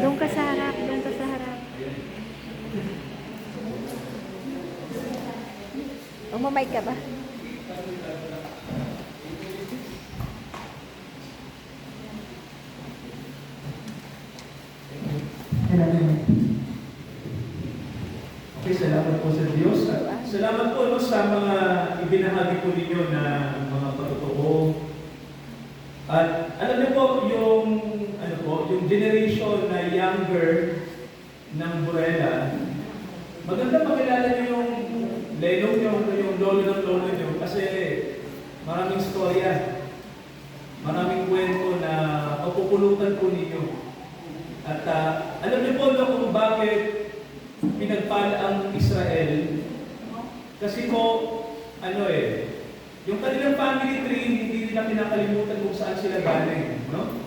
Doon ka sa harap, doon ka sa harap. Umamay ka ba? Okay, salamat po sa Diyos. At salamat po no, sa mga ibinahagi po ninyo na mga patotoo. At alam niyo po, yung generation na younger ng Burela, maganda makilala niyo yung lenong niyo, yung lolo ng lolo niyo, kasi maraming storya, maraming kwento na papupulutan po ninyo. At alam niyo po no, kung bakit pinagpala ang Israel, kasi po, yung kanilang family tree, hindi nila pinakalimutan kung saan sila galing, no?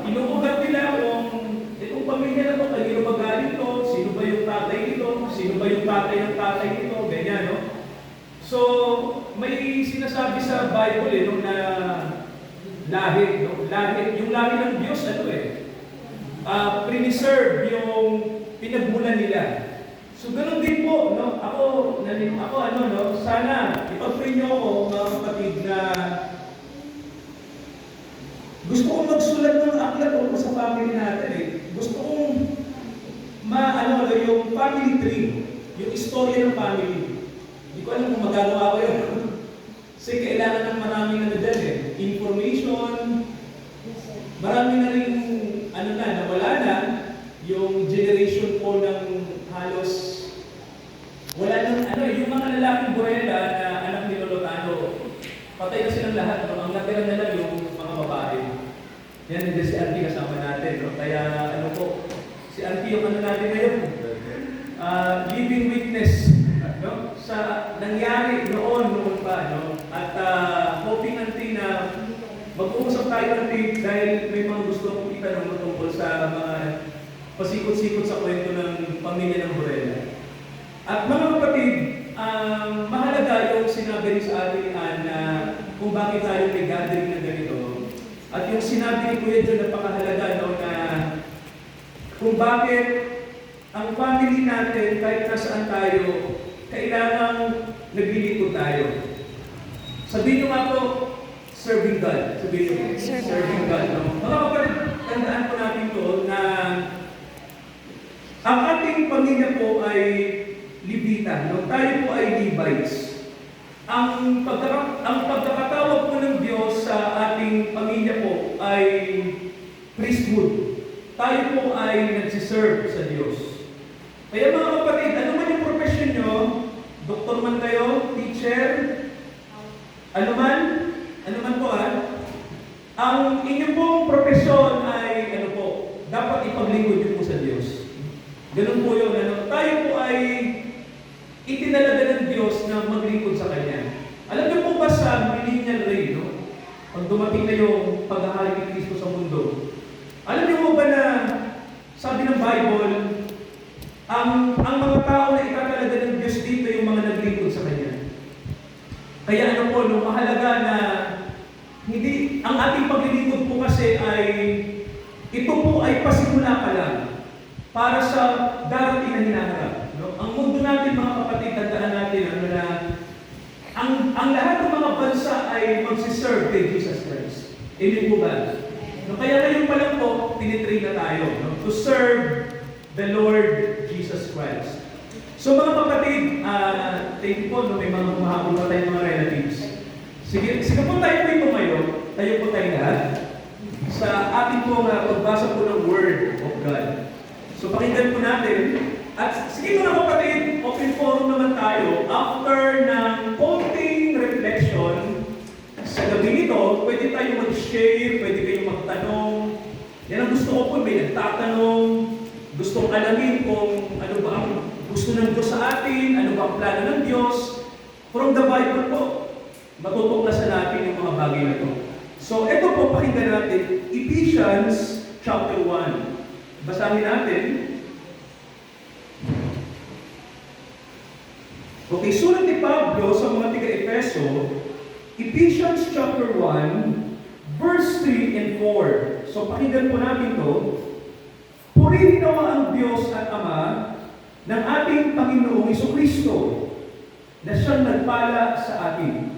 Inuugat nila kung itong pamilya na to, kanino ba galing to, sino ba yung tatay nito, sino ba yung tatay ng tatay nito, ganyan, no? So, may sinasabi sa Bible, no, na lahi, no? Yung lahi ng Diyos, preserve yung pinagmulan nila. So, ganun din po, no? Ako, sana ipag-pray niyo ako, mga kapatid, na gusto kong magsulat ng aklat ko sa family natin, eh. Gusto kong yung family tree, yung istorya ng family. Hindi ko alam kung magagawa ko yun. Kasi kailangan ng maraming information, marami na rin, nawala na, yung generation po ng halos, wala nang, yung mga lalaking Burela na anak ni Lolo Tano, patay na silang lahat, no? Ang natira na lang yung mga babae. Yan, hindi si Auntie kasama natin, no? Kaya, si Auntie yung natin ngayon, living witness, no? Sa nangyari noon pa, no? At hoping, Auntie, na mag-uusap tayo, Auntie, dahil may mga gusto kong itanong tungkol sa mga pasikot-sikot sa kwento ng pamilya ng Burela. At mga kapatid, mahalaga yung sinabi rin sa atin ni Ann na kung bakit tayo may gathering na ganito. At yung sinabi ni Kuya John, napakahalaga, no, na kung bakit ang family natin, kahit nasaan tayo, kailangang naglilingkod tayo. Sabihin nyo nga po, serving God. Sabihin nyo, serving God. No? Mga kapatid, tandaan po natin to na ang ating pamilya po ay Levita, no? Tayo po ay Levites. Ang pagkakatawag po ng Diyos sa ating pamilya po ay priesthood. Tayo po ay nagsiserve sa Diyos. Kaya mga kapatid, ano man yung profession nyo, doktor man kayo, teacher, ano man po ang inyong pong profesyon ay dapat ipaglingkod nyo po sa Diyos. Ganun po yun. Tayo po ay itinalaga ng Diyos na maglingkod sa Kanya. Alam niyo po ba sa millennial reign, no? Pag dumating na yung paghahari ni Kristo sa mundo, alam niyo po ba na sabi ng Bible, ang mga tao na itatalaga ng Diyos dito yung mga naglingkod sa Kanya. Kaya mahalaga na hindi, ang ating paglilingkod po kasi ito po ay pasimula pa lang para sa darating na hinaharap. No? Ang mundo natin, mga kapatid, tandaan natin na ang lahat ng mga bansa ay magsiserve kay Jesus Christ. Amen po ba? No, kaya ngayon pa lang po, tinitrain na tayo, no? To serve the Lord Jesus Christ. So mga kapatid, thank you po, no? May mga humahabol pa tayong mga relatives. Sige po tayo po tumayo, tayo po tayo lahat, sa ating po pagbasa po ng Word of God. So pakinggan po natin. At sige mga kapatid, open forum naman tayo. After ng konting reflection sa gabi nito, pwede tayo mag-share, pwede kayong magtanong. Yan ang gusto ko po, may nagtatanong, gustong alamin kung ano ba ang gusto ng Diyos sa atin, ano ba ang plano ng Diyos. From the Bible po, matutuklasan natin yung mga bagay na ito. So ito po, pakinggan natin, Ephesians chapter 1. Basahin natin. Okay, sulat ni Pablo sa mga taga-Efeso, Ephesians chapter 1, verse 3 and 4. So pakinggan po natin to. purihin nawa ang Diyos at Ama ng ating Panginoong Jesucristo na siyang nagpala sa atin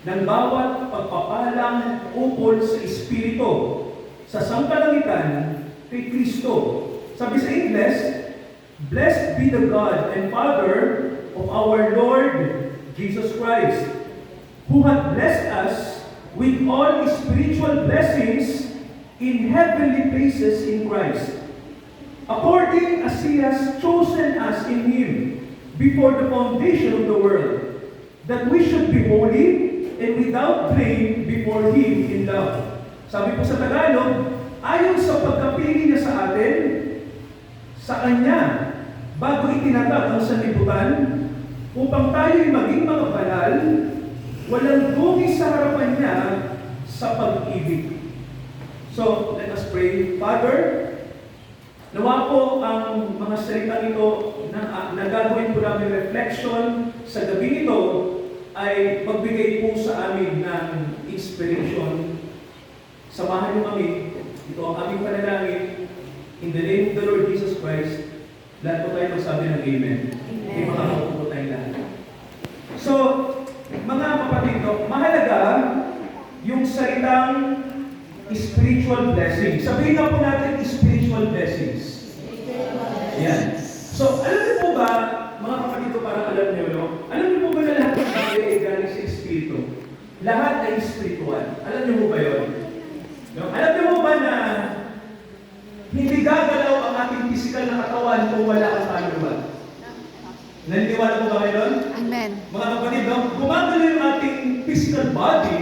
ng bawat pagpapalang ukol sa Espiritu sa sangkalangitan kay Kristo. Sabi sa Ingles, "Blessed be the God and Father of our Lord Jesus Christ, who hath blessed us with all spiritual blessings in heavenly places in Christ, according as He has chosen us in Him before the foundation of the world, that we should be holy and without blame before Him in love." Sabi po sa Tagalog, ayon sa pagkapili niya sa atin, sa Kanya, bago itinatag ang sanlibutan, upang tayo'y maging mga banal, walang dugi sa harapan niya sa pag-ibig. So, let us pray. Father, nawa po ang mga salitang ito na gagawin po namin reflection sa gabi nito ay pagbigay po sa amin ng inspiration. Samahan niyo kami. Ito ang aming panalangin. In the name of the Lord Jesus Christ, lahat po tayo magsabi ng Amen. Amen. Makakaupo po tayo lahat. So, mga kapatid, mahalaga yung salitang spiritual blessing. Sabihin na po natin spiritual blessings. Yan. So, alam niyo po ba, mga kapatid ko, parang alam niyo, no? Alam niyo po ba na lahat ng bagay ay galing sa Espiritu? Lahat ay spiritual. Alam niyo po ba yun? No? Alam niyo po ba na hindi gagalaw ang ating physical na katawan kung wala kang kaluluwa? Naniniwala po ba kayo doon? Amen. Mga kapatid, no? Gumagalaw yung ating physical body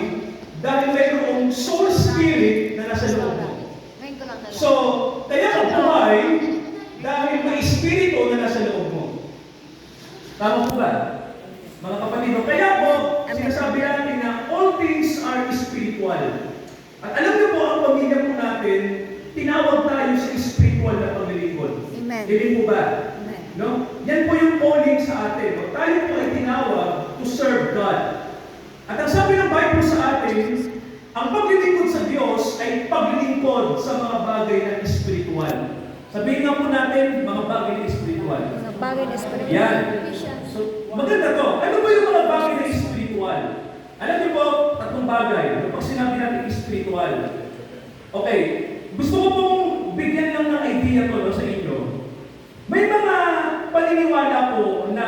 dahil mayroong soul spirit na nasa loob mo. So, kaya ka buhay dahil may espiritu na nasa loob mo. Tama po ba? Mga kapatid, no? Kaya po, sinasabi natin na all things are spiritual. At alam niyo po, ang pamilya po natin, tinawag tayo sa spiritual na paglilingkod. Amen. Hindi po ba? Amen. No? Yan po yung calling sa atin. No? Tayo po ay tinawag to serve God. At ang sabi ng Bible sa atin, ang paglilingkod sa Diyos ay paglilingkod sa mga bagay na espiritual. Sabihin nga po natin, mga bagay na espiritual. Mga bagay na spiritual. Yan. So, maganda to. Ano ba yung mga bagay na espiritual? Alam niyo po, tatlong bagay. Pag sinabi natin espiritual. Okay, gusto ko pong bigyan lang ng idea to sa inyo. May mga paniniwala po na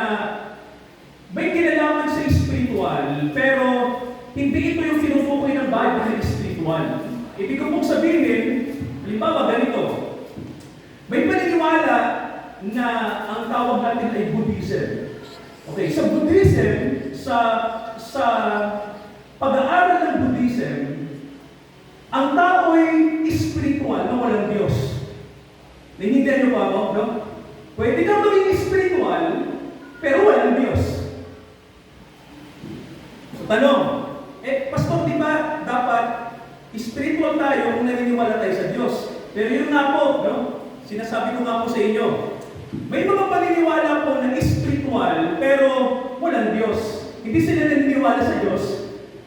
may kinalaman sa spiritual, pero hindi ito yung tinutukoy ng Bible na spiritual. Ibig ko pong sabihin, halimbawa ganito, may paniniwala na ang tawag natin ay Buddhism. Okay, sa Buddhism, sa pag-aaral ng Buddhism, ang tao ay spiritual na walang Diyos. Naintindihan niyo pa ako, no? Pwede kang maging spiritual, pero walang Diyos. So, tanong, pastor, di ba dapat spiritual tayo kung naniniwala tayo sa Diyos? Pero yun nga po, no? Sinasabi ko nga po sa inyo, may mga paniniwala po na spiritual, pero walang Diyos. Hindi sila naniniwala sa Diyos,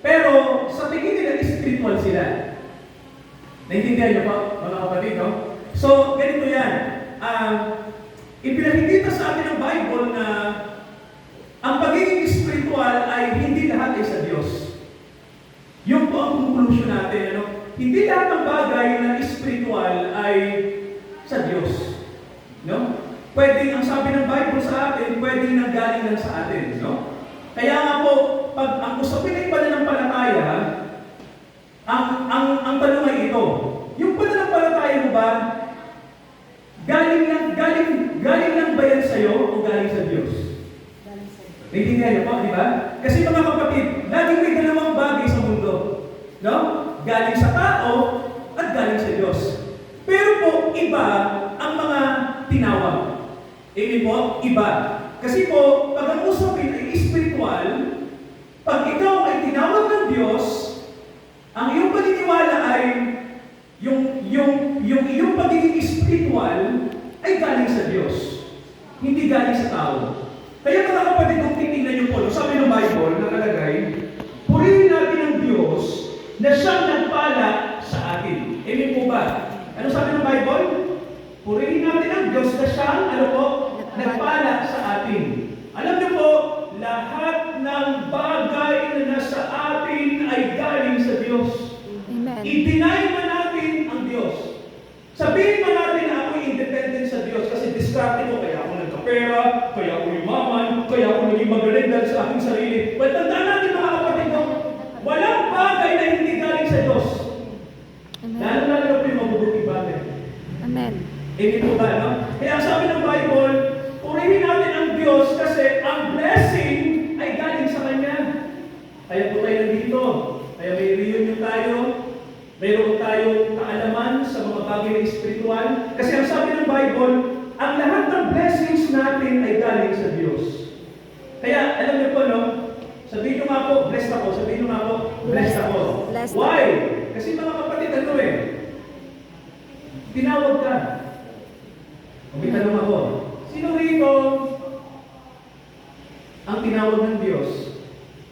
pero sa tingin nila spiritual sila. Naintindihan niyo po, mga kapatid, no? So, ganito yan. Ipinakikita sa atin ng Bible na ang pagiging spiritual ay hindi lahat ay sa Diyos. Yun po ang conclusion natin, ano? Hindi lahat ng bagay na spiritual ay sa Diyos. No? Pwede, ang sabi ng Bible sa atin, pwede nanggaling lang sa atin, no? Kaya nga po, pag ang usapin ay pananampalataya, ang tanong ay ito, yung pananampalataya mo ba, galing lang ba yan sa'yo o galing sa Diyos? Naintindihan niyo po, di ba? Kasi mga kapatid, laging may dalawang bagay sa mundo. No? Galing sa tao at galing sa Diyos. Pero po, iba ang mga tinawag. Amen po? Iba. Kasi po, pag ang usapin ay spiritual, pag ikaw ay tinawag ng Diyos, ang iyong paniniwala ay yung iyong pagiging spiritual ay galing sa Diyos. Hindi galing sa tao. Kaya mga kapatid, kung titingnan niyo po, sabi ng Bible, nakalagay, purihin natin ang Diyos na siyang nagpala sa atin. Amen po ba? Ano sabi ng Bible? Purihin natin Diyos na siyang, ano po, nagpala sa atin. Alam niyo po, lahat ng bagay na nasa atin ay galing sa Diyos. Amen. I-deny man natin ang Diyos. Sabihin man natin na ako'y independent sa Diyos kasi distracted ko, kaya ako nagkapera, kaya ako yumaman, kaya ako naging magaling dahil sa aking sarili. But tandaan natin mga kapatid ko, walang bagay na hindi galing sa Diyos. Amen. Lalo-lalo po yung mabubuting bagay. Amen. Hindi po ba, no? Kaya sabi ng Bible, purihin natin ang Diyos kasi ang blessing ay galing sa Kanya. Kaya po tayo nandito. Kaya may reunion tayo. Mayroon tayong kaalaman sa mga bagay na espiritual. Kasi ang sabi ng Bible, ang lahat ng blessings natin ay galing sa Diyos. Kaya, alam niyo po, no? Sabihin niyo nga po, blessed ako. Sabihin niyo nga po, blessed ako. Blessed. Why? Kasi mga kapatid, ano eh? Tinawag ka. May tanong ako, sino rito ang tinawag ng Diyos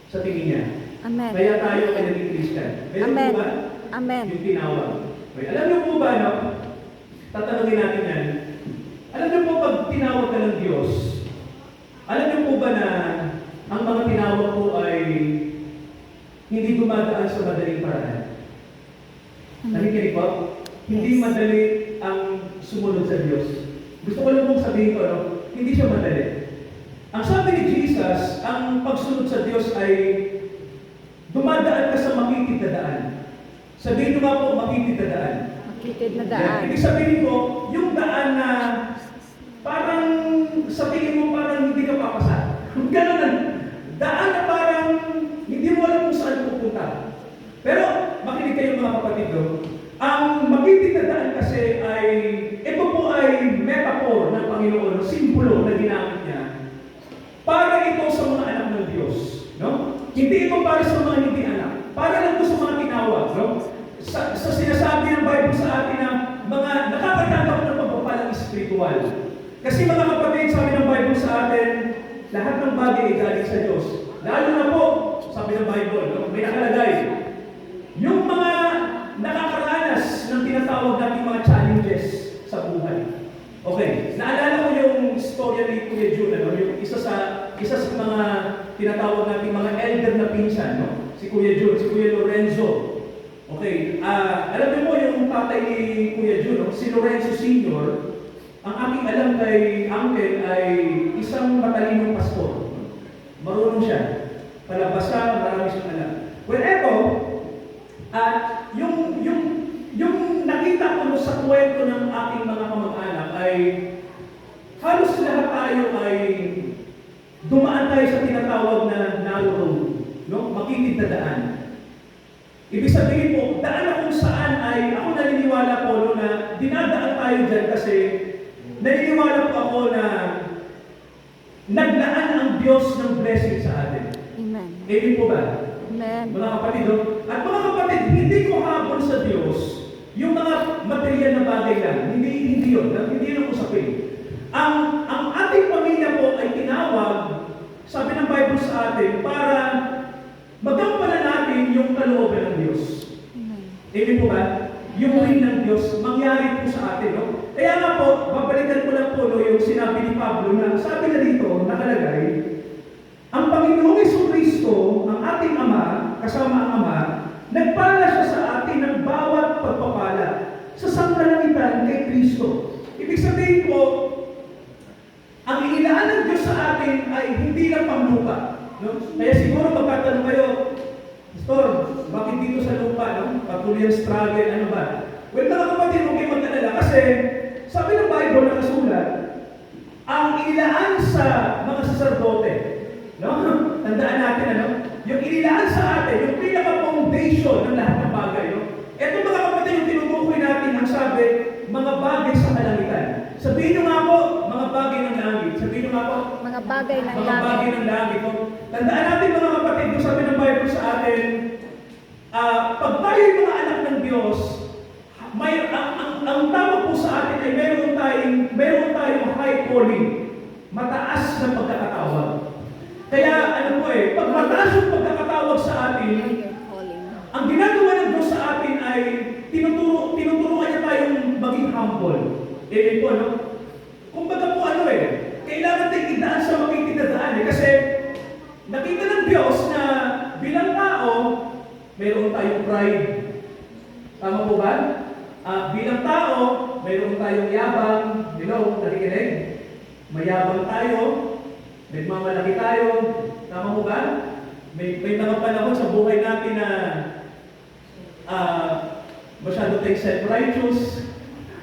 sa tingin niya? Amen. Kaya tayo ay naging Christian. Meron Amen. po ba? Amen. Yung tinawag. Okay. Alam niyo po ba, no? Tatanungin natin yan. Alam niyo po pag tinawag ka ng Diyos, alam niyo po ba na ang mga tinawag po ay hindi dumadaan sa madaling paraan? Nakikinig po? Hindi madali ang sumunod sa Diyos. Gusto ko lang pong sabihin ko, no? Hindi siya madali. Ang sabi ni Jesus, ang pagsunod sa Diyos ay dumadaan ka sa makitid na daan. Sabihin nyo nga po, makitid na daan. Makitid na Yan. daan. Ibig sabihin ko, yung daan na parang sa tingin mo parang hindi ka papasa. Ganun na. Daan na parang hindi mo alam kung saan pupunta. Pero, makinig kayo mga kapatid ko, ang makitid na daan kasi ay, ito po ay metaphor ng Panginoon, simbolo na ginamit niya, para ito sa mga anak ng Diyos. No? Hindi ito para sa mga hindi anak. Para lang ito sa mga tinawag. No? Sa sinasabi ng Bible sa atin na mga nakakatanggap ng pagpapalang espiritual. Kasi mga kapatid, sabi ng Bible sa atin, lahat ng bagay ay galing sa Diyos. Lalo na po, sabi ng Bible, no? May nakalagay, yung mga nakakaranas ng tinatawag nating mga challenges sa buhay. Okay, naalala ko yung storya ni Kuya Jun, ano? Yung isa sa mga tinatawag nating mga elder na pinsan, no? Si Kuya Jun, si Kuya Lorenzo. Okay, alam niyo mo yung tatay ni Kuya Jun, no? Si Lorenzo Sr., ang aking alam kay Uncle ay isang matalinong pastor. Marunong siya. Palabasa, marami siyang alam. Well, eto, yung nakita ko sa kwento ng aking mga kamag-anak ay halos lahat tayo ay dumaan tayo sa tinatawag na narrow road, no? Makitid na daan. Ibig sabihin po, daan na kung saan ay, ako naniniwala po no, na dinadaan tayo dyan kasi naniniwala po ako na naglaan ang Diyos ng blessing sa atin. Amen. Amen po ba? Amen. Mga kapatid, no? At mga kapatid, hindi ko habol sa Diyos yung mga material na bagay lang. Hindi yun. Hindi yun ang usapin. Ang ating pamilya po ay tinawag, sabi ng Bible sa atin, para magampanan natin yung kalooban ng Diyos. Amen. Amen po ba? Yung rin ng Diyos, mangyari po sa atin, no? Kaya nga po, babalikan ko lang po no, yung sinabi ni Pablo na sabi na dito, nakalagay, ang Panginoong Jesucristo, ang ating Ama, kasama ang Ama, nagpala siya sa atin ng bawat pagpapala sa sangkalangitan kay Kristo. Ibig sabihin po, ang inilaan ng Diyos sa atin ay hindi lang panglupa. No? Kaya siguro magtatanong kayo, Pastor, bakit dito sa lupa, no? Patuloy ang struggle, ano ba? Well, mga kapatid, huwag kayo mag-alala kasi sabi ng Bible na kasulat, ang inilaan sa mga saserdote, no? Tandaan natin, ano? Yung inilaan sa atin, yung pinaka-foundation ng lahat ng bagay, no? Ito mga kapatid, yung tinutukoy natin, ang sabi, mga bagay sa kalangitan. Sabihin nyo nga po, mga bagay ng langit. Sabihin nyo nga po, Mga bagay ng mga bagay langit. ng langit. No? Tandaan natin mga kapatid, kung sabi ng Bible sa atin, pag tayo mga anak ng Diyos, ang tawag po sa atin ay meron tayong high calling, mataas na pagkakatawag. Kaya ano po pag mataas yung pagkakatawag sa atin, ang ginagawa ng Diyos sa atin ay tinuturuan niya tayong maging humble. Po, no? Diyos na bilang tao, mayroon tayong pride. Tama po ba? Bilang tao, mayroon tayong yabang. Hello, nakikinig? Mayabang tayo, nagmamalaki tayo. Tama po ba? May mga panahon sa buhay natin na masyado tayong self-righteous.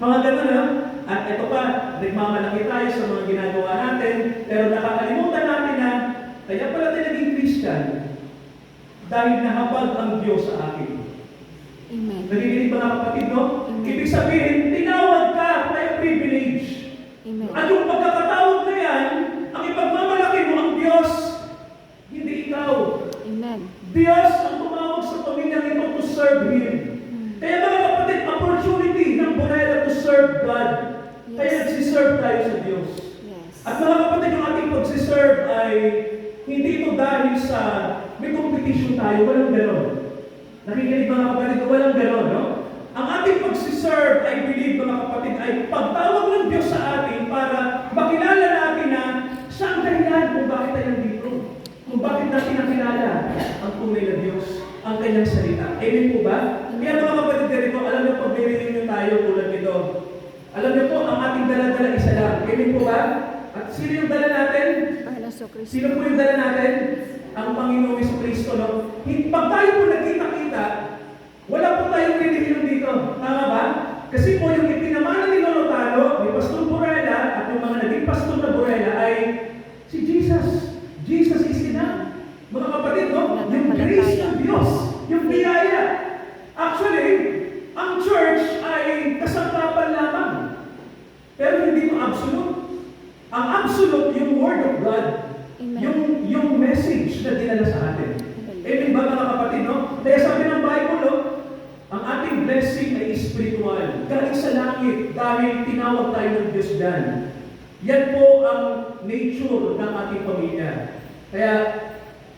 Mga ganun, no? At ito pa, nagmamalaki tayo sa mga ginagawa natin, pero nakakalimutan natin na kaya pala tayo naging Christian dahil nahabag ang Diyos sa akin. Amen. Nakikinig mga kapatid, no? Amen. Ibig sabihin, tinawag ka, kaya privilege. Amen. At yung pagkakatawag na yan, ang ipagmamalaki mo ang Diyos, hindi ikaw. Amen. Diyos ang tumawag sa pamilyang ito to serve Him. Kaya mga kapatid, opportunity ng Borela to serve God. Kaya Yes. nagsiserve tayo sa Diyos. Yes. At mga kapatid, yung ating pagsiserve ay hindi ito dahil sa may competition tayo, walang gano'n. Nakikinig mga kapatid, walang gano'n, no? Ang ating pagsiserve, I believe mga kapatid, ay pagtawag ng Diyos sa atin para makilala natin na siya ang dahilan kung bakit tayo nandito. Kung bakit natin nakilala ang tunay na Diyos, ang kanyang salita. Amen po ba? Kaya mga kapatid ganito, alam niyo pag nyo tayo tulad nito. Alam niyo po, ang ating dala-dala isa lang. Amen po ba? At sino yung dala natin? Panginoon sa Kristo. Sino po yung dala natin? Ang Panginoong Jesucristo, no? Pag tayo po nagkita-kita, wala po tayong relihiyon dito. Tama ba? Kasi po yung ipinamana ni Lolo Talo, ni Pastor Borela, at yung mga naging pastor na Borela ay si Jesus. Jesus is enough. Mga kapatid, no? Yung grace ng Diyos, yung biyaya. Actually, ang church ay kasangkapan lamang. Pero hindi mo absolute. Ang absolute, yung Word of God. Amen. Yung message na dinala sa atin. Amen ba mga kapatid, no? Kaya sabi ng Bible, no? Ang ating blessing ay spiritual. Galing sa langit dahil tinawag tayo ng Diyos dyan. Yan po ang nature ng ating pamilya. Kaya,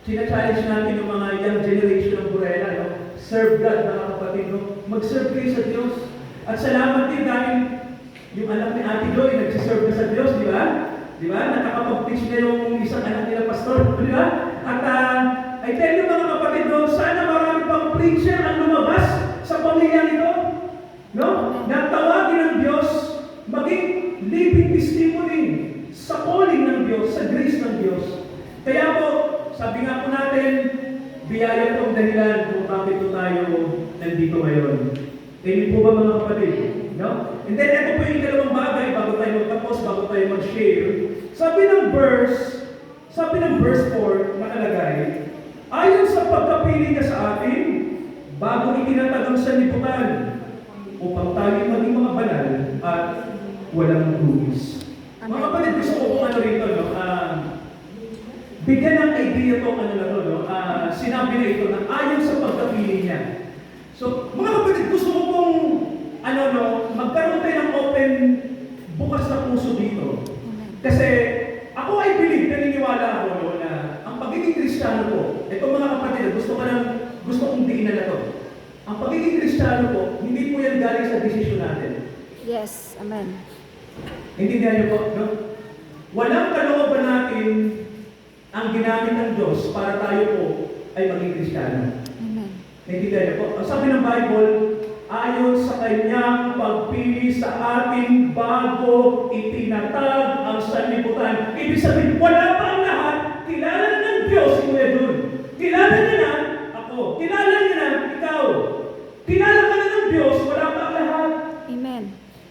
sina-challenge natin yung mga young generation ng Borela, no? Serve God, mga kapatid, no? Mag-serve kayo sa Diyos. At salamat din dahil yung anak ni Ate Joy, nagsiserve na sa Diyos, di ba? Di ba? Nakakapag-teach na yung isang anak nila pastor, di ba? At I tell you mga kapatid, no? Sana marami pang preacher ang lumabas sa pamilya nito. No? Natawagin ng Diyos, maging living testimony sa calling ng Diyos, sa grace ng Diyos. Kaya po, sabi nga po natin, biyaya po ang dahilan kung bakit po tayo nandito ngayon. Amen po ba mga kapatid? No? And then, ito po yung dalawang bagay bago tayo magtapos, bago tayo mag-share. Sabi ng verse 4, nakalagay, ayon sa pagkapili niya sa atin, bago itinatag ang sanlibutan, upang tayo maging mga banal at walang lumis. Mga kapatid, gusto ko kung ano rito, no? Bigyan ng idea to, ano na to, no? Sinabi na ito na ayon sa pagkapili niya. So, mga kapatid, gusto ko pong magkaroon tayo ng open, bukas na puso dito. Kasi, ako ay believe, naniniwala ako, no, na ang pagiging Kristiyano po, ito mga kapatid, gusto kong diinan na to. Ang pagiging Kristiyano po, hindi po yan galing sa desisyon natin. Yes. Amen. Intindihan niyo po, no? Walang kalooban natin ang ginamit ng Diyos para tayo po ay maging Kristiyano. Amen. Naintindihan niyo po? Ang sabi ng Bible, ayon sa kanyang pagpili sa ating bago itinatag ang sanlibutan. Ibig sabihin, wala pa ang lahat, kilala na ng Diyos si Kuya Jun. Kilala niya na ako. Kilala niya na ikaw. Kilala ka na ng Diyos, wala pa ang lahat. Amen.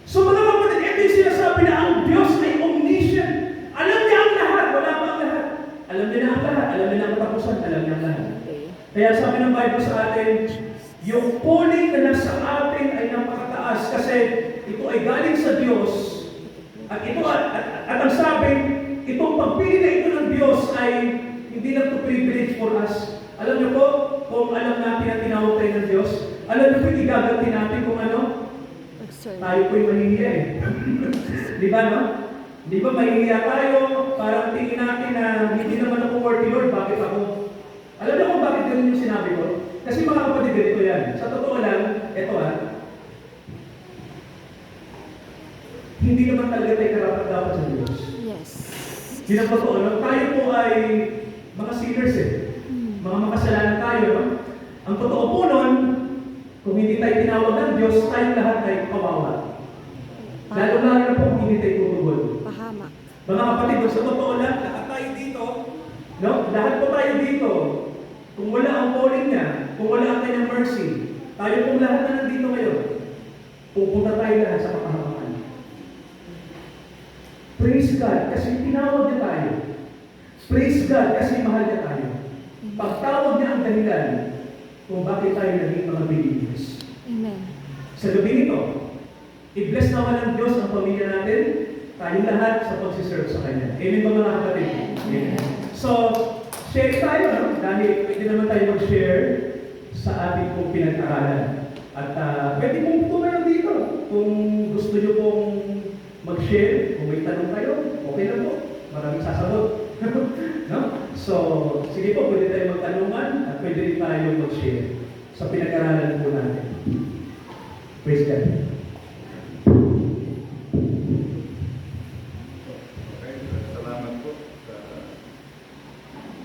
So mga kapatid, ito yung sinasabi na ang Diyos ay omniscient. Alam niya ang lahat, wala pa ang lahat. Alam niya na ang lahat, alam niya na ang katapusan, alam niya ang lahat. Okay. Kaya sabi ng Bible sa atin, yung calling na nasa atin ay napakataas kasi ito ay galing sa Diyos. At ito at ang sabi, itong pagpili na ito ng Diyos ay hindi lang to privilege for us. Alam niyo po, kung alam natin na tinawag tayo ng Diyos, alam niyo po igaganti natin kung ano? Tayo po'y mahihiya eh. Di ba, no? Di ba mahihiya tayo, parang tingin natin na hindi naman ako worthy Lord, bakit ako? Alam niyo kung bakit ganun yung sinabi ko? Kasi mga kapatid, ganito yan. Sa totoo lang, ito hindi naman talaga tayo karapat-dapat sa Diyos. Yes. Yun ang totoo. Tayo po ay mga sinners eh. Mga makasalanan tayo, no? Ang totoo po nun, kung hindi tayo tinawag ng Diyos, tayong lahat ay kawawa. Lalo-lalo na po kung hindi tayo tutugon. Pahamak. Mga kapatid, sa totoo lang, lahat tayo dito, no? Lahat po tayo dito. Kung wala ang calling niya, kung wala ang kanyang mercy, tayo pong lahat na nandito ngayon, pupunta tayo lahat sa kapahamakan. Praise God, kasi tinawag niya tayo. Praise God, kasi mahal niya tayo. Pagtawag niya ang dahilan kung bakit tayo naging mga believers. Amen. Sa gabi nito, i-bless naman ng Diyos ang pamilya natin, tayong lahat sa pagsiserve sa Kanya. Amen ba mga kapatid? Amen. So, share tayo, no? Dahil pwede naman tayo mag-share sa ating pong pinag-aralan. At pwede pong tumayo dito. Kung gusto nyo pong mag-share, kung may tanong kayo, okay lang po. Maraming sasagot. No? So, sige po, pwede tayo magtanungan at pwede rin tayo mag-share sa pinag-aralan po natin. Praise God. Salamat po sa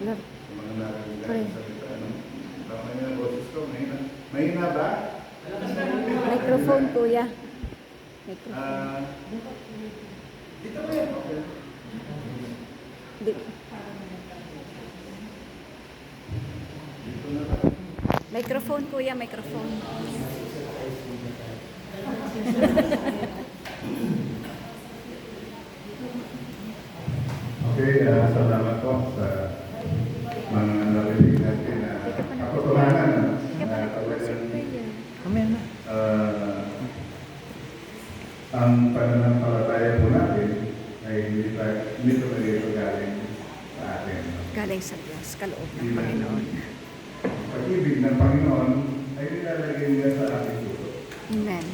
Love. mga narinig Pray. sa salita. Tama niyo ang boses ko. Mahina ba? Microphone, kuya. Microphone. Dito ba yan? Okay. Di- Dito na lang. Microphone, kuya. Microphone. Okay, salamat po sa mga narinig natin na katotohanan na talagang ang pananampalataya po natin ay hindi talaga ito galing sa atin. Galing sa Diyos, kaloob ng Amen. Panginoon. Ang pag-ibig ng Panginoon ay nilalagay niya sa ating puso. Amen.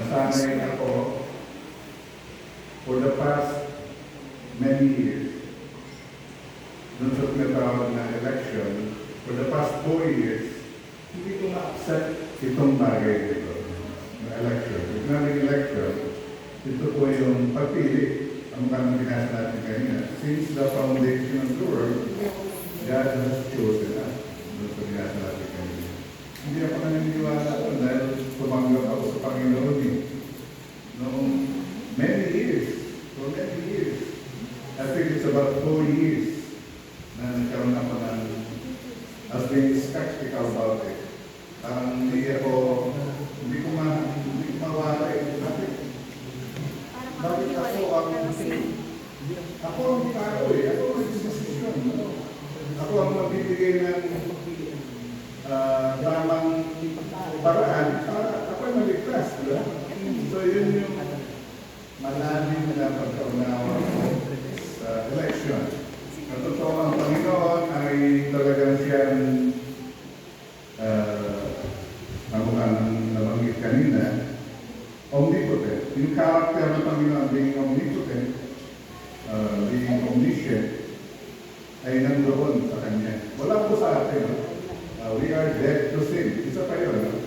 Nasanay ako for the past many years. Doon sa tinatawag na election, for the past 4 years, hindi ko ma-accept itong bagay dito. Na election. If namin election, ito po yung pagpili. Ang mga binasa natin kanina. Since the foundation of the world, God has chosen us. Doon sa binasa natin kanina. Hindi ako naniniwala ito dahil tumanggap ako sa Panginoon eh. Noong many years, for many years, I think it's about 4 years na nagkaroon ako ng as being skeptical about it. Hindi ko mawala eh. Bakit ako ang tao eh. Ako ang desisyon. Ako ang magbibigay ng tamang paraan para ako ay maligtas. Diba? So yun yung malalim na pagkaunawa ko sa election. Ang totoo ang Panginoon ay talagang siyang ang nabanggit kanina, omnipotent. Yung character ng Panginoon being omnipotent, being omniscient, ay nandoon sa Kanya. Wala po sa atin. We are dead to sin. Isa pa yun.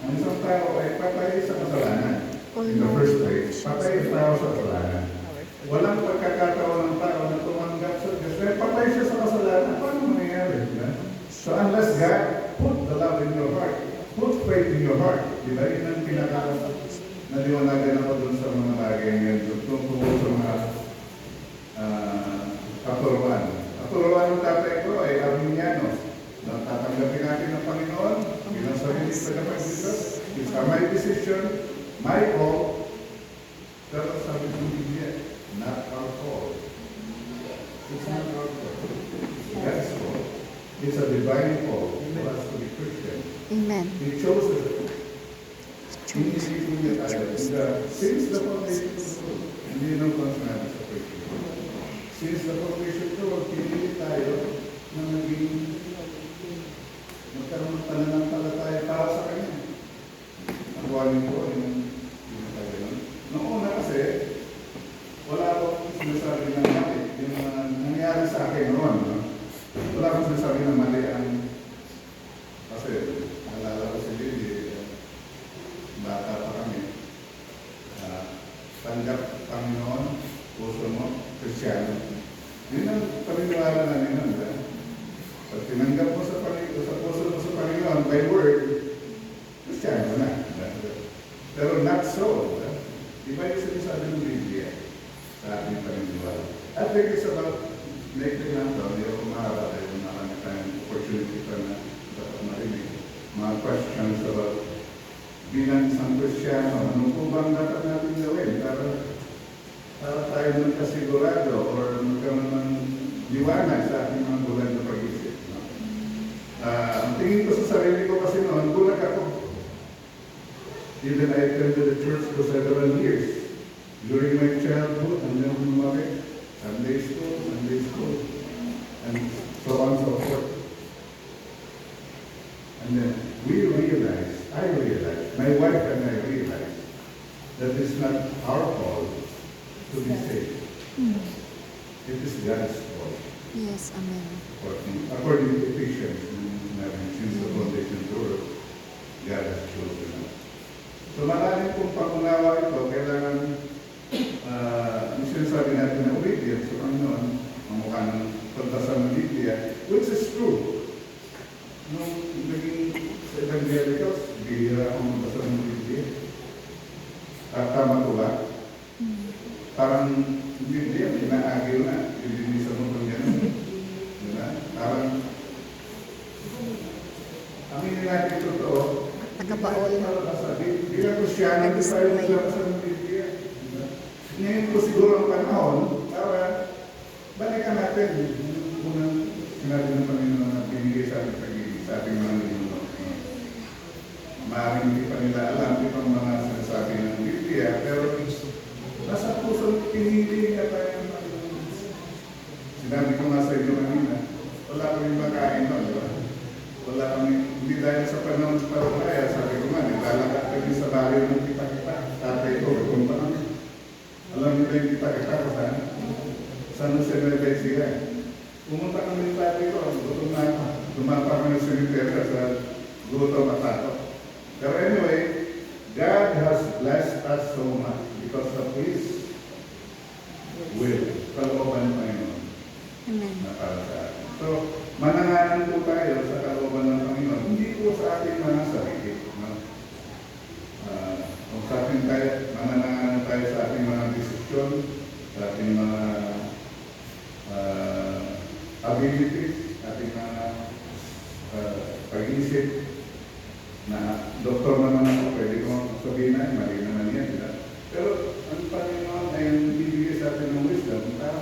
Ang isang tao ay patay sa kasalanan. In the first place, patay ang tao sa kasalanan. Walang pagkakataon ng tao na tumanggap sa Diyos. Dahil patay siya sa kasalanan. Paano mangyayari? So unless God put the love in your heart, put faith in your heart, di ba? Yun ang naliwanagan ako dun sa mga bagay ngayon. Tungkol sa mga katuruan. Katuruan ng tatay ko ay Arminianos. Tatanggapin natin ng Panginoon bilang sarili sa Diyos. It's my decision, my call. Pero sabi ng Biblia, not our call. It's not our call. God's call. It's a divine call for us to be Christian. Amen. He chose us. Hindi niya tayo. Since the foundation of the world, hindi nang sinabi sa Christian. Since the foundation of the world, pinili tayo na magkaroon ng pananampalataya para sa Kanya. Ang buwanin ko yung pinatay nun. Noong una kasi, wala akong sinasabi ng mali. Yung nangyari sa akin noon, no? Wala akong sinasabi ng mali ang kasi nalala ko si Lily, bata pa kami. Tanggap Panginoon, puso mo, Kristyano. Yun ang paniniwala namin nun, ba? Pag tinanggap mo sa puso mo sa Panginoon by word, Kristiyano na. Pero not so. Iba yung sinasabi ng Biblia sa ating paniniwala. I think it's about making lang daw, hindi ako mahaba dahil marami tayong opportunity pa na dapat marinig. Mga questions about bilang isang Kristiyano, ano po bang dapat natin gawin para tayo magkasigurado or magkaroon ng liwanag sa ating mga bulan na pag-isip. No? Ang tingin ko sa sarili ko kasi noon, bulag ako. Even I attended the church for several years. During my childhood, hanggang lumaki, Sunday school, and so on and so forth. And then I realized, my wife and I realized, that it's not our fault to be saved. It is God's fault. Yes, amen. According to Ephesians, since the foundation of the world, God has chosen us. So malalim kong pangunawa ito, kailangan yung sinasabi natin na obedience sa Panginoon, ang mukha ng pagdasal ng Biblia, which is true. Nung naging sa Evangelicals, bihira akong magdasal ng Biblia. Tama ko ba? Parang Biblia, pinaagil na, ilinisan mo kung gano'n. Diba? Parang, aminin natin totoo, Nakabaol. bilang Kristiyano, hindi tayo maglabas ng Biblia. Ngayon po siguro ang panahon para balikan natin yung unang sinabi ng Panginoon na binigay sa ating pag-ibig, sa ating mga ninuno. Maaaring hindi pa nila alam itong mga sinasabi ng Biblia, pero nasa puso pinili niya tayo ng Panginoon. Sinabi ko nga sa inyo kanina, wala kaming makain no, di ba? Wala kami, hindi dahil sa panahon sa Paragaya, sabi ko nga, naglalakad kami sa baryo ng kita-kita. Tatay ko, pumunta kami. Alam niyo ba yung kita-kita ko saan? San Jose Nueva Ecija. Pumunta kami ng tatay ko, gutom na ako. Dumapa kami sa cemetery sa gutom at tato. Pero anyway, God has blessed us so much because of His will. Kalooban ng Panginoon. Amen. Na para sa atin. So, mananganan po tayo sa kalooban ng Panginoon, hindi po sa ating mga sarili. No? Kung sa ating tayo, mananganan tayo sa ating mga desisyon, sa ating mga abilities, ating mga pag-isip, na doktor naman ako, pwede ko sabihin na, mali naman yan. Diba? Pero ang Panginoon ay bibigay sa atin ng wisdom para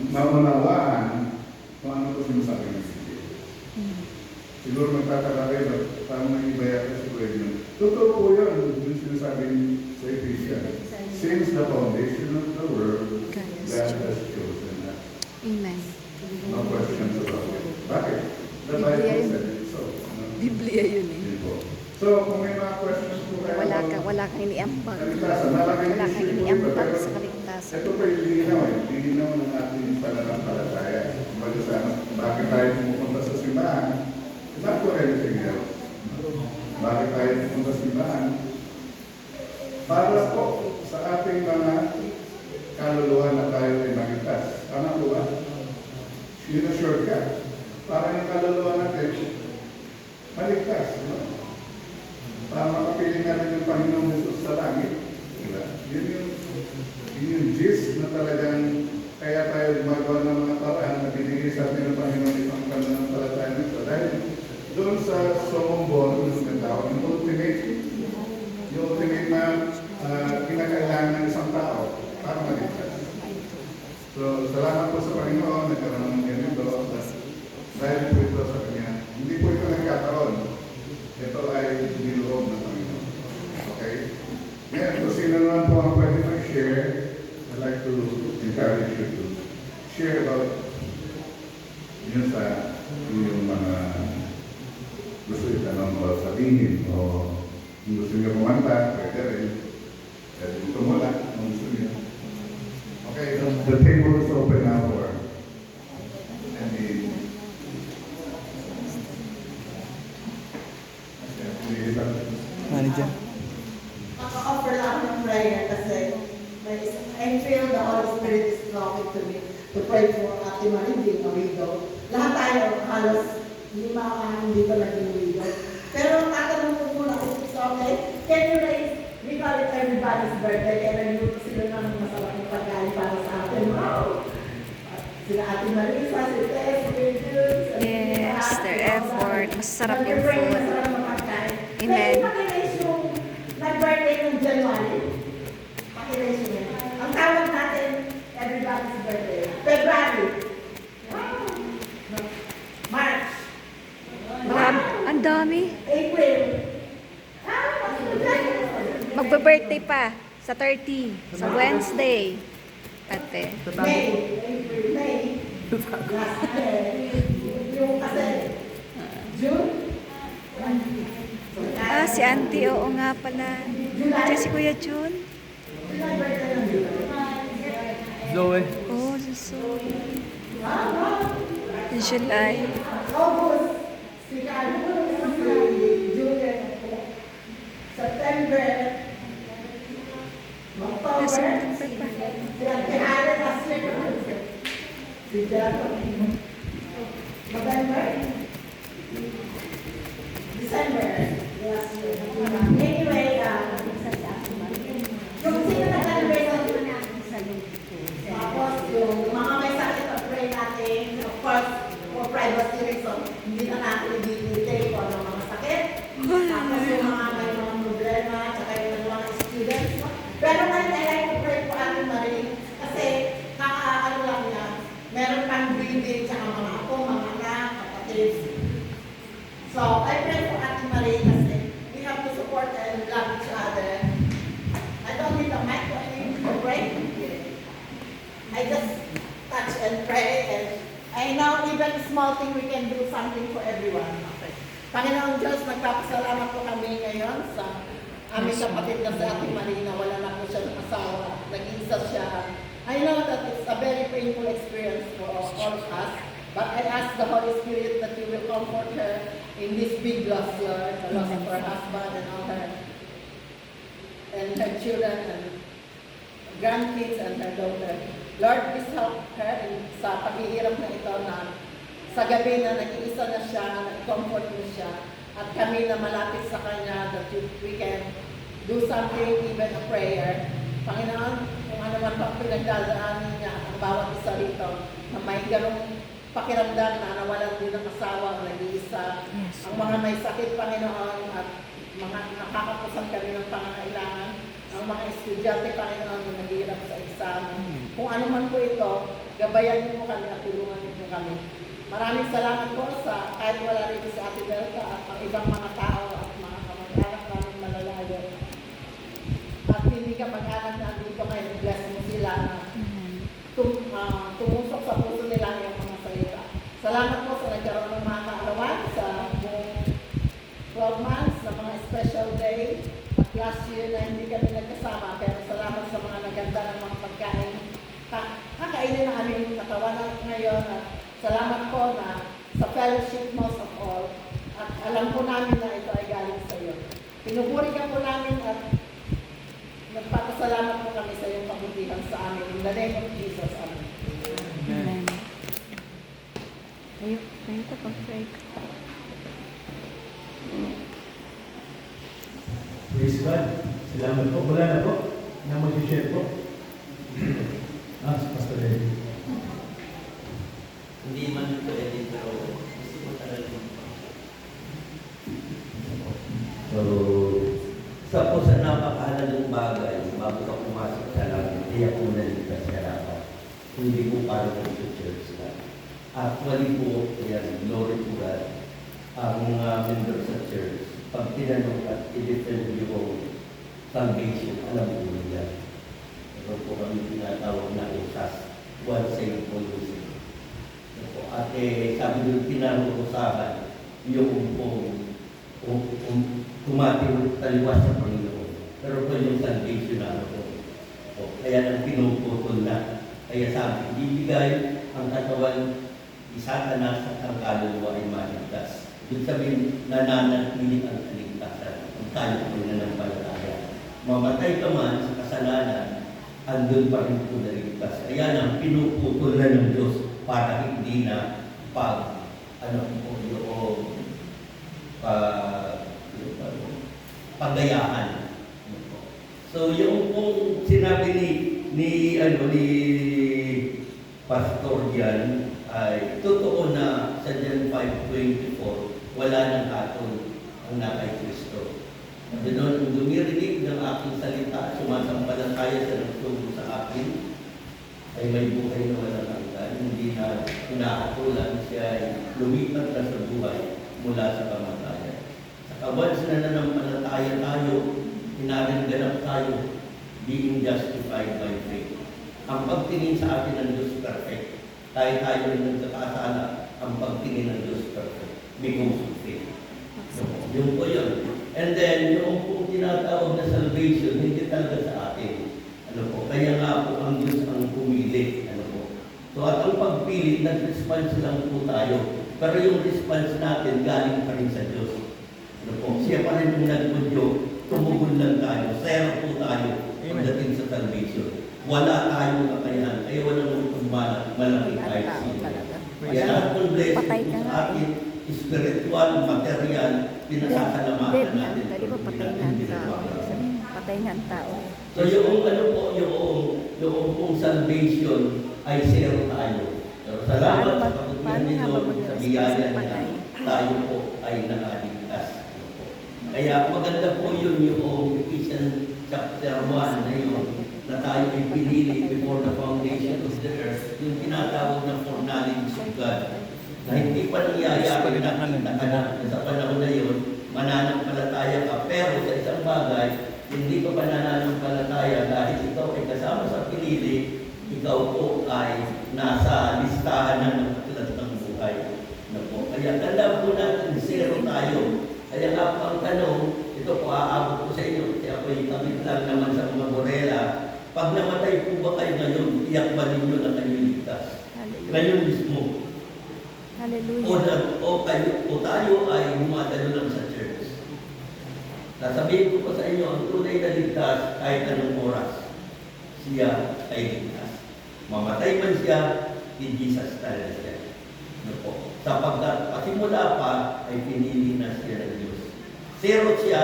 maunawaan kung ano ito sinasabi ng Biblia. Siguro magtataka kayo, parang nang iba yata si Pwede. Totoo po yun, yung sinasabi sa Ephesians. Since the foundation of the world, God has chosen us. Amen. No questions about it. Bakit? The Bible said it so. No? Biblia yun eh. Yun po. So, kung may mga questions po kayo, Wala kang iniambag. kaligtasan, malaking Wala kang issue po ito, iniambag pero sa kaligtasan. ito pa yung linaw eh. Linaw ng ating pananampalataya. Kumbaga sana, bakit tayo pumunta sa simbahan? Not for anything else. Bakit tayo pumunta sa simbahan? Para po sa ating mga kaluluwa na tayo ay maligtas. Tama po ba? Yun ang shortcut. Para yung kaluluwa natin, maligtas. No? Para makapiling natin yung Panginoong Jesus sa langit. Diba? Yun yung gist na talagang kaya tayo gumagawa ng mga paraan na binigay sa atin ng Panginoon itong pananampalataya nito. Dahil doon sa Solombon, yung tawag, yung ultimate na kinakailangan ng isang tao para maligtas. So, salamat po sa Panginoon, nagkaroon ng ganito. Dahil po ito sa Kanya. Hindi po ito nagkakaroon. Ito ay niloob ng Panginoon. Okay? Ngayon, kung sino naman po ang pwede mag-share, I'd like to encourage you to share about yun sa inyong mga gusto itanong o sabihin o kung gusto niyo kumanta, pwede rin. Pwede tumula kung gusto niyo. Okay, the table is open now for any Manager. Maka-offer lang ako ng prayer kasi I feel the Holy Spirit is talking to me. to pray for Ate Marie being a widow. Lahat tayo halos 5 dito naging widow. Pero tatanong ko muna kung it's okay. Can you raise, we call it everybody's birthday, kaya nagluto sila ng masarap ng pagkain para sa atin. Wow! Sila Ate Marisa, si Tess, si Jules, Yes, their effort. Masarap yung nag-pray na food. sarap ng pagkain. Amen. Pwede pakiraise yung nag-birthday ng January. Pakiraise yun. Ang tawag natin, everybody's birthday. February. Wow! March. Ang dami. April. Magbe-birthday pa sa 30, sa Wednesday. Ate. May. April, May. Last year. Yung kasi, June. Si Auntie, oo nga pala. At si Kuya Jun. July birthday ng Zoe. Oh, so in July. August. Si Carlo. Si Julian. September. October. Nasa November pa. Si Ate Helen last year. Si Jacob. November. December. Last year. Anyway, yung sino nag-anniversary na tapos yung mga may sakit na pray natin, of course, for privacy reason, hindi na natin i-detail kung ano mga sakit. Tapos yung mga may mga problema, tsaka yung mga students. Pero ngayon, I like to pray for Ate Marie kasi ano lang niya, meron pang breathing, tsaka mga ako, mga anak, kapatid. So, I pray for Ate Marie kasi we have to support and love each other. I don't need a mic to pray. I just touch and pray, and I know even small thing we can do something for everyone. Okay. Panginoon Diyos, nagpapasalamat po kami ngayon sa aming kapatid na si Ate Marie na wala na po siya ng asawa. Nag-iisa siya. I know that it's a very painful experience for all of us, but I ask the Holy Spirit that you will comfort her in this big loss, Lord, the loss of her husband and all her children and grandkids and her daughter. Lord, please help her sa paghihirap na ito na sa gabi na nag-iisa na siya, nag-comfort mo siya, at kami na malapit sa kanya that we can do something, even a prayer. Panginoon, kung ano man pang pinagdadaanan niya ang bawat isa rito, na may ganong pakiramdam na nawalan din ng asawa o nag-iisa, ang mga may sakit, Panginoon, at mga nakakapusan kami ng pangangailangan, ang mga estudyante, Panginoon, na naghihirap sa exam. Kung ano man po ito, gabayan niyo po kami at tulungan niyo po kami. Maraming salamat po sa kahit wala rito sa Ate Delta at ang ibang mga tao at mga kamag-anak namin malalayo. At hindi ka mag-anak na dito kayo, bless mo sila na tumusok sa puso nila yung mga salita. Salamat po sa nagkaroon ng mga kaalawan sa buong 12 months na mga special day. At last year na hindi kami nagkasama, pero salamat sa mga naganda ng mga pagkain. Kakainin na aming katawan ngayon at salamat po na sa fellowship most of all. At alam po namin na ito ay galing sa iyo. Pinupuri ka po namin at nagpapasalamat po kami sa iyong pagbudihan sa amin. In the name of Jesus, Amen. Amen. Ayun ka pag-pray. Praise God. Salamat po. Wala na po. Na mag-share po. Si Pastor Eddie. Hindi man pwede, pero gusto ko talaga. So, isa po sa napakahalagang bagay, bago ka pumasok sa langit, kaya po naligtas ka dapat. Hindi po para po sa church na. Actually po, yan, glory to God, ang mga member sa church, pag tinanong at i-defend yung salvation, alam po niya. Pero po kami tinatawag na isas, one saved, always saved. At sabi nyo, pinangurusahan yung tumating taliwas sa Panginoon. Pero po yung salvation na po. Kaya nang pinuputol na. Kaya sabi, ibigay ang katawan, isatanas at ang kaluluwa ay maligtas. Ibig sabihin, nananatili ang kaligtasan. Ang tayo po na ng palataya. Mamatay ka man sa kasalanan, andun pa rin po naligtas. Kaya nang pinuputol na ng Diyos para hindi na pagayahan. So yung pong sinabi ni Pastor Jan ay totoo na sa Jan 5:24 wala nang hatol ang nakay Kristo. Sabi noon, kung dumirinig ng aking salita, sumasampalataya sa nagsugo sa akin, ay may buhay na walang hanggan, hindi na hinahatulan, siya ay lumipat na sa buhay mula sa kamatayan. Sa once na nanampalataya tayo, hinaranganap tayo, being justified by faith. Ang pagtingin sa atin ng Diyos perfect. Tayo rin nagkakasala, ang pagtingin ng Diyos perfect. Because of faith. So, yun po yun. And then, yung po tinatawag na salvation, hindi talaga sa atin. Kaya nga po ang Diyos ang pumili. So at ang pagpili, nag-response lang po tayo. Pero yung response natin galing pa rin sa Diyos. Siya pa rin yung nagpudyo, tumugon lang tayo, zero po tayo pagdating sa salvation. Wala tayong kakayahan, kaya walang malaki kahit sino. Kaya lahat ng blessing po sa atin, spiritual, material, pinasasalamatan natin. Patay nga ang tao. So yung yung pong salvation ay zero tayo. Pero salamat sa pagkukunan nito, sa biyaya niya, tayo po ay nakaligtas. Kaya maganda po yun yung Ephesians chapter 1 na yun, na tayo ay pinili before the foundation of the earth, yung tinatawag na foreknowledge of God. Na hindi pa nangyayari na nakita ka na sa panahon na yun, mananampalataya ka, pero sa isang bagay, hindi ka pa nananampalataya dahil ikaw ay kasama sa pinili, ikaw po ay nasa listahan ng aklat ng buhay. Kaya tanda po natin, zero tayo. Kaya nga po ang tanong, ito po aabot ko sa inyo, kasi ako ay kapit lang naman sa mga borela. Pag namatay po ba kayo ngayon, iyak ba ninyo na kayo ligtas? Ngayon mismo. Hallelujah. O tayo ay dumadalo lang sa church. Sasabihin ko pa sa inyo, ang tunay na ligtas kahit anong oras, siya ay ligtas. Mamatay man siya, in Jesus talaga siya. Sapagkat pasimula pa ay pinili na siya ng Diyos. Zero siya,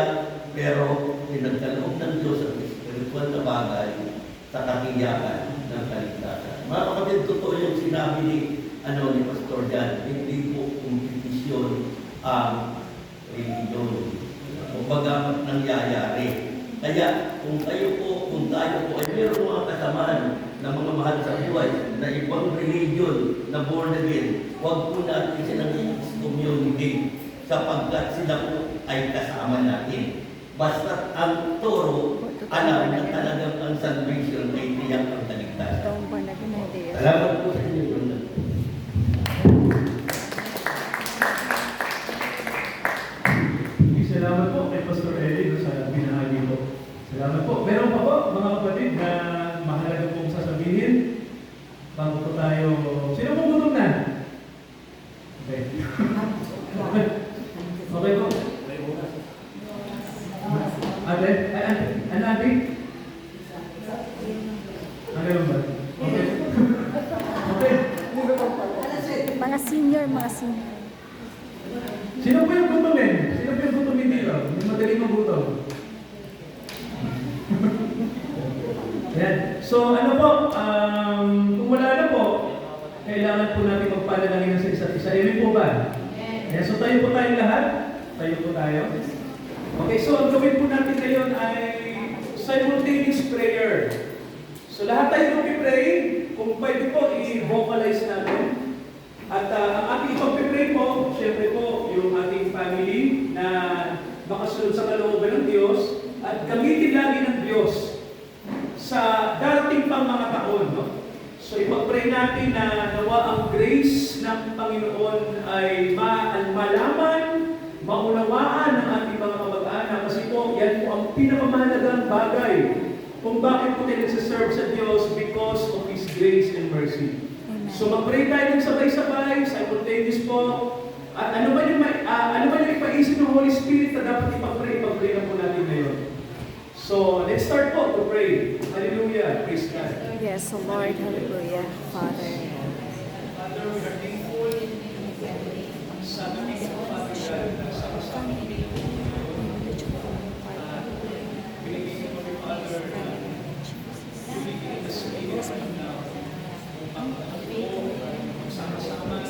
pero pinagkaloob ng Diyos ang spiritual na bagay sa kakiyakan ng kaligtasan. Mga kapatid, totoo yung sinabi ni Pastor Jan, hindi po kompetisyon ang religion. Kung baga nangyayari. Kaya kung tayo po, kung tayo po ay mayroong mga kasamaan na mga mahal sa buhay, na ibang religion, na born again, huwag po natin silang i-communicate sapagkat sila po ay kasama natin. Basta ang toro, alam na talagang ang salvation ay tiyak ang kaligtasan. Salamat po sa inyo. Salamat po kay Pastor Eddie sa binahagi po. Salamat po. Meron pa po mga kapatid na mahalaga pong sasabihin bago po tayo. Sino pong gutom na? Okay. Okay po. Ate? Ano ate? Ano yun ba? Okay. Okay. Mga senior. Sino po yung gutumin? Sino po yung gutumin dito? Yung madaling magutom. Yan. So ano po, kung wala na po, kailangan po natin magpanalangin sa isa't isa. Amen po ba? Yan. So tayo po tayong lahat. Tayo po tayo. Okay, so ang gawin po natin ngayon ay simultaneous prayer. So lahat tayo mag-pray. Kung pwede po, i-vocalize natin. At ang ating pag-pray po, syempre po, yung ating family na makasunod sa kalooban ng Diyos at gamitin lagi ng Diyos sa darating pang mga taon. No? So ipag-pray natin na nawa ang grace ng Panginoon ay malaman, maunawaan ng ating mga kamag-anak kasi po, yan po ang pinakamahalagang bagay kung bakit po tayo nagsaserve sa Diyos because of His grace and mercy. So mag-pray tayo ng sabay-sabay, simultaneous po. At ano ba yung ipaisip ng Holy Spirit na dapat ipag-pray na po natin ngayon? So, let's start po to pray. Hallelujah. Praise God. Yes, O Lord. Hallelujah. Father. Father, we are thankful sa aming Father God na sama-sama kami. Binigyan mo ni Father na binigyan na spirit na ang sama-sama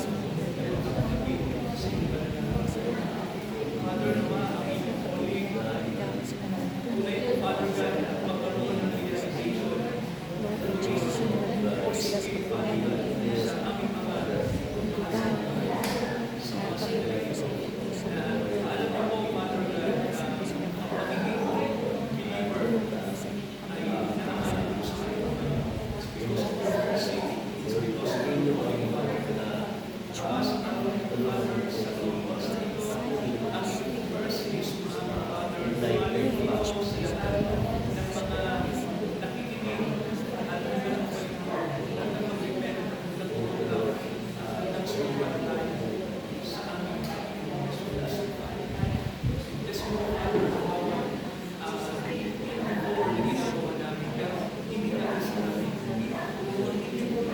Father, naman ang inyong calling tunay po, Father God, na magkaroon ng realization sa aming mga alam mo po, Father God, na ang pagiging believer ay naasahan sa kayo because of your mercy, because of your loving sa kaluwagan sa kaluwagan sa ito, ang iyong mercy is Father, lumalim po sa lahat ng mga nakikinig at nag-repent, nagtutulog, nagsulat tayo sa aming Yes, po, Father, ang ginagawa namin, pero hindi namin sa amin. Hindi po,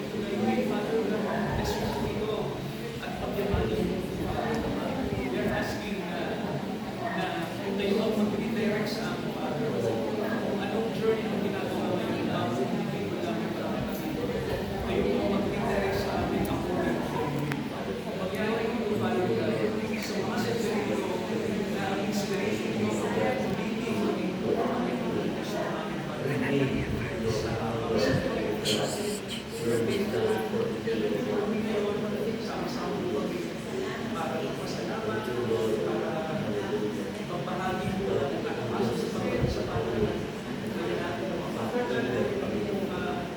tunay, Father, let's just ito at pagyamanin mo. We are asking na kayo ang mag-redirect sa amin, Father. Kung anong journey ang ginagawa ngayon, hindi ko lang kayo ang mag-redirect sa amin ako rin. Magyari ko, Father God, sa mga sentero na ang inspiration nyo, hindi maging sa amin, Father. Sama-sama po kami para magpasalamat, para magbahagi po ang nakapasok sa Panginoon sa Panginoon. Kaya natin ang mga Father,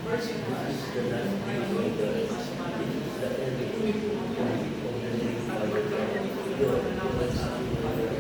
mercy to us, may anointing mas marami. Ituloy po ang kami. At magkaroon ito ng pananawan sa aming Father.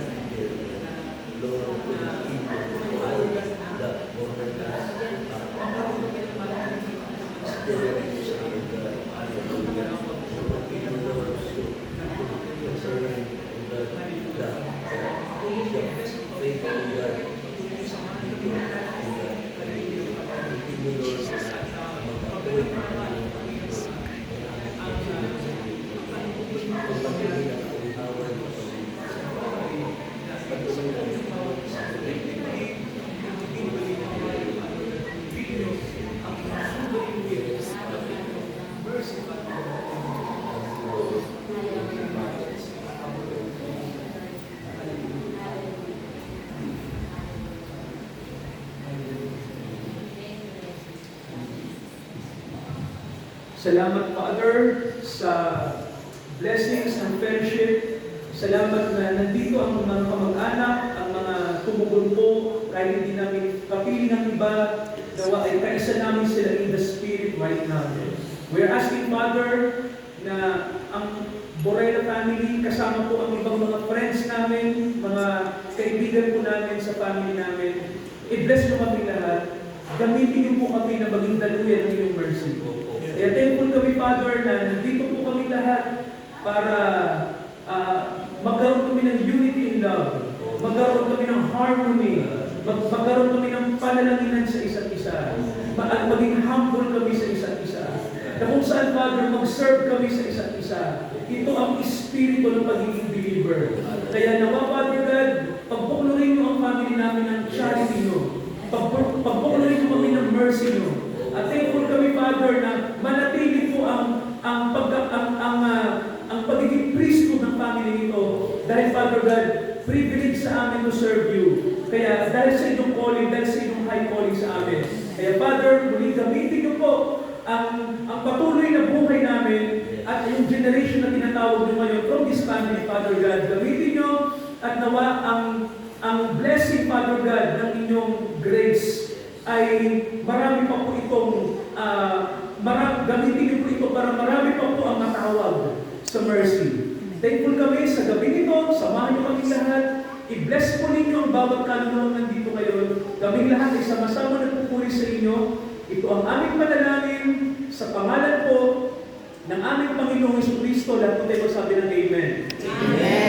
Salamat, Father, sa blessings and fellowship. Salamat na nandito ang mga kamag-anak, ang mga tumugol po, kahit hindi namin kapili ng iba, nawa ay kaisa namin sila in the Spirit right now. We are asking, Father, na ang Borrella family, kasama po ang ibang mga friends namin, mga kaibigan po namin sa family namin, i-bless mo kami lahat. Gamitin niyo po kami na maging daluyan ng iyong mercy po. Kaya thankful kami, Father, na nandito po kami lahat para magkaroon kami ng unity in love, magkaroon kami ng harmony, magkaroon kami ng panalanginan sa isa't isa, maging humble kami sa isa't isa. Na kung saan, Father, mag-serve kami sa isa't isa. Ito ang espiritu ng pagiging believer. Kaya nawa, Father God, pagpuklurin niyo ang family namin ng charity niyo. Pagpuklurin niyo kami ng mercy niyo. At thankful kami, Father, na manatili po ang pagiging priesthood ng family nito. Dahil, Father God, privilege sa amin to serve you. Kaya dahil sa inyong calling, dahil sa inyong high calling sa amin. Kaya, Father, muli gamitin niyo po ang patuloy na buhay namin at yung generation na tinatawag niyo ngayon from this family, Father God. Gamitin niyo at nawa ang blessing, Father God, ng inyong grace ay marami pa po itong gamitin niyo po ito para marami pa po ang matawag sa mercy. Thankful kami sa gabi nito, samahan niyo kami lahat, i-bless po ninyo ang bawat kaluluwang nandito ngayon. Kaming lahat ay sama-sama nagpupuri sa inyo. Ito ang aming panalangin sa pangalan po ng aming Panginoong Jesucristo. Lahat po tayo magsabi ng Amen. Amen.